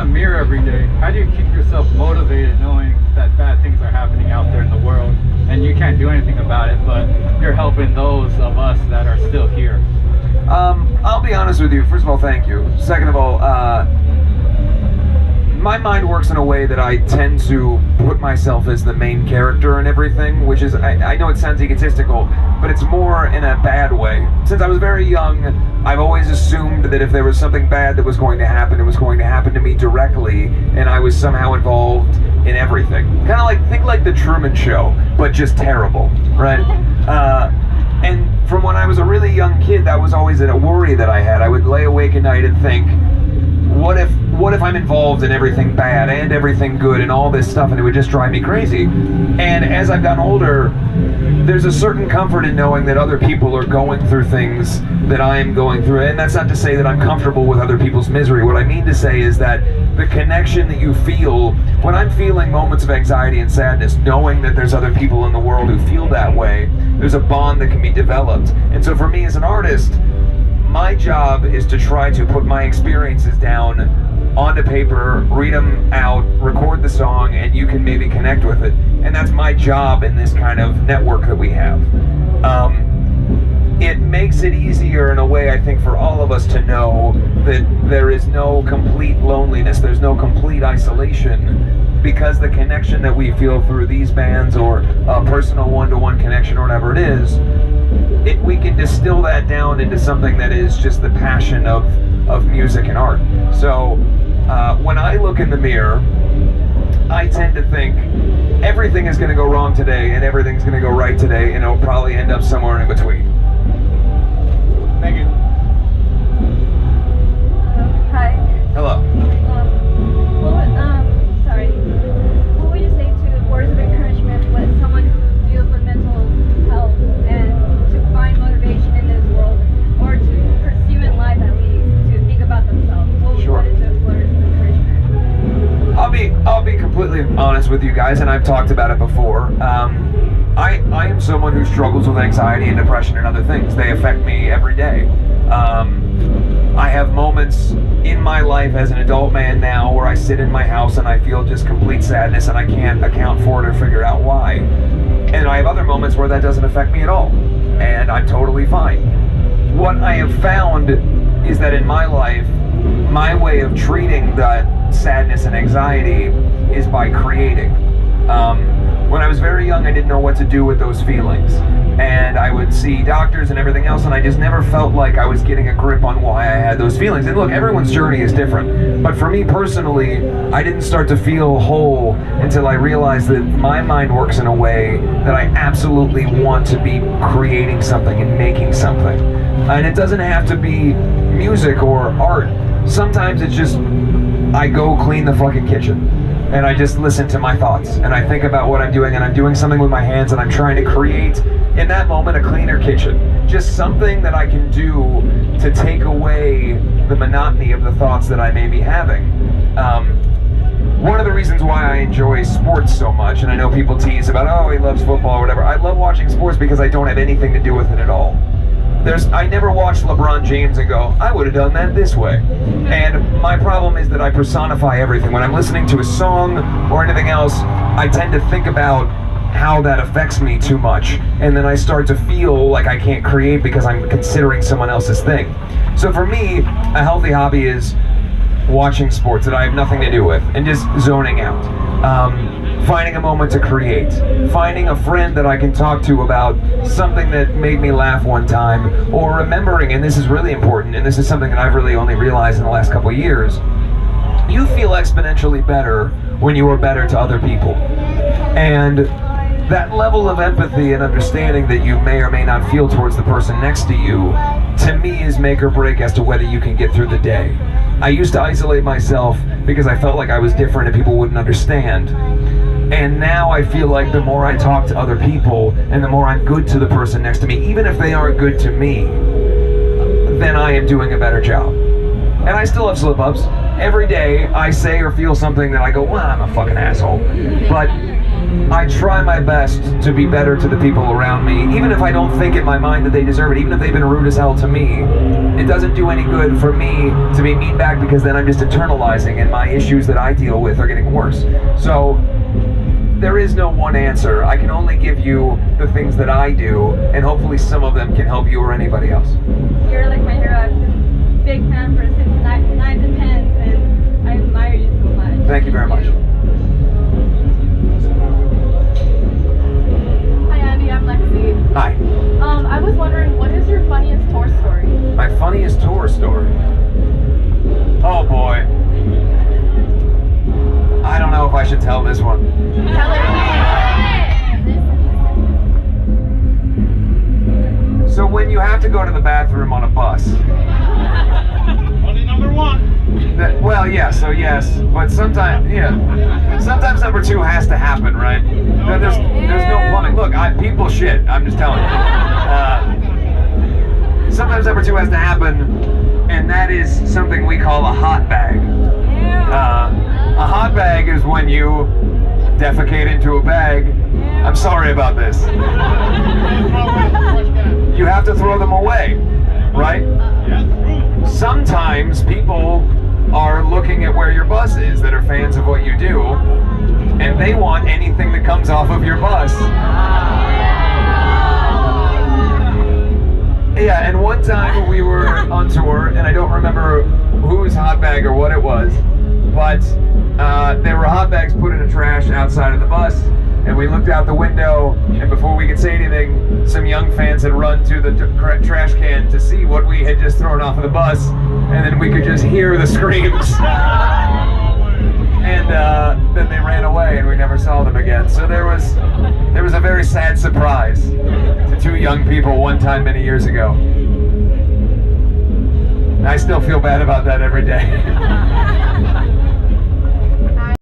the mirror every day, how do you keep yourself motivated knowing that bad things are happening out there in the world and you can't do anything about it, but you're helping those of us that are still here? I'll be honest with you. First of all, thank you. Second of all, my mind works in a way that I tend to put myself as the main character in everything, which is, I know it sounds egotistical, but it's more in a bad way. Since I was very young, I've always assumed that if there was something bad that was going to happen, it was going to happen to me directly, and I was somehow involved in everything. Kind of like, think like the Truman Show, but just terrible, right? And from when I was a really young kid, that was always a worry that I had. I would lay awake at night and think, what if I'm involved in everything bad and everything good and all this stuff, and it would just drive me crazy. And as I've gotten older, there's a certain comfort in knowing that other people are going through things that I'm going through. And that's not to say that I'm comfortable with other people's misery. What I mean to say is that the connection that you feel when I'm feeling moments of anxiety and sadness, knowing that there's other people in the world who feel that way, there's a bond that can be developed. And so for me as an artist, my job is to try to put my experiences down onto paper, read them out, record the song, and you can maybe connect with it. And that's my job in this kind of network that we have. It makes it easier in a way, I think, for all of us to know that there is no complete loneliness, there's no complete isolation, because the connection that we feel through these bands, or a personal one-to-one connection, or whatever it is, we can distill that down into something that is just the passion of music and art. So when I look in the mirror, I tend to think everything is going to go wrong today and everything's going to go right today, and it'll probably end up somewhere in between. Thank you. Hi. Hello. Sorry. What would you say to words of encouragement with someone who deals with mental health and to find motivation in this world, or to pursue in life at least, to think about themselves? Sure. What is those words of encouragement? I'll be completely honest with you guys, and I've talked about it before. I am someone who struggles with anxiety and depression and other things. They affect me every day. I have moments in my life as an adult man now where I sit in my house and I feel just complete sadness and I can't account for it or figure out why. And I have other moments where that doesn't affect me at all, and I'm totally fine. What I have found is that in my life, my way of treating that sadness and anxiety is by creating. When I was very young, I didn't know what to do with those feelings, and I would see doctors and everything else, and I just never felt like I was getting a grip on why I had those feelings. And look, everyone's journey is different, but for me personally, I didn't start to feel whole until I realized that my mind works in a way that I absolutely want to be creating something and making something. And it doesn't have to be music or art. Sometimes it's just, I go clean the fucking kitchen, and I just listen to my thoughts, and I think about what I'm doing, and I'm doing something with my hands, and I'm trying to create, in that moment, a cleaner kitchen. Just something that I can do to take away the monotony of the thoughts that I may be having. One of the reasons why I enjoy sports so much, and I know people tease about, oh, he loves football or whatever, I love watching sports because I don't have anything to do with it at all. I never watched LeBron James and go, I would have done that this way. And my problem is that I personify everything. When I'm listening to a song or anything else, I tend to think about how that affects me too much. And then I start to feel like I can't create because I'm considering someone else's thing. So for me, a healthy hobby is watching sports that I have nothing to do with and just zoning out. Finding a moment to create, finding a friend that I can talk to about something that made me laugh one time, or remembering, and this is really important, and this is something that I've really only realized in the last couple of years, you feel exponentially better when you are better to other people. And that level of empathy and understanding that you may or may not feel towards the person next to you, to me, is make or break as to whether you can get through the day. I used to isolate myself because I felt like I was different and people wouldn't understand. And now I feel like the more I talk to other people and the more I'm good to the person next to me, even if they aren't good to me, then I am doing a better job. And I still have slip-ups. Every day I say or feel something that I go, well, I'm a fucking asshole. But I try my best to be better to the people around me, even if I don't think in my mind that they deserve it, even if they've been rude as hell to me. It doesn't do any good for me to be mean back, because then I'm just internalizing and my issues that I deal with are getting worse. So there is no one answer. I can only give you the things that I do, and hopefully some of them can help you or anybody else. You're like my hero. I've been a big fan for since Knives and Pens, and I admire you so much. Thank you very much. Hi Andy, I'm Lexi. Hi. I was wondering, what is your funniest tour story? My funniest tour story? Oh boy. I don't know if I should tell this one. Tell it. So when you have to go to the bathroom on a bus. Only number one. Well, yeah, so yes, but sometimes, yeah. Sometimes number two has to happen, right? There's no plumbing. Look, people shit, I'm just telling you. Sometimes number two has to happen, and that is something we call a hot bag. A hot bag is when you defecate into a bag. I'm sorry about this. You have to throw them away, right? Sometimes people are looking at where your bus is that are fans of what you do, and they want anything that comes off of your bus. Yeah, and one time we were on tour, and I don't remember whose hot bag or what it was, but there were hot bags put in a trash outside of the bus, and we looked out the window, and before we could say anything, some young fans had run to the trash can to see what we had just thrown off of the bus, and then we could just hear the screams. And then they ran away, and we never saw them again. So there was a very sad surprise to two young people one time many years ago. And I still feel bad about that every day.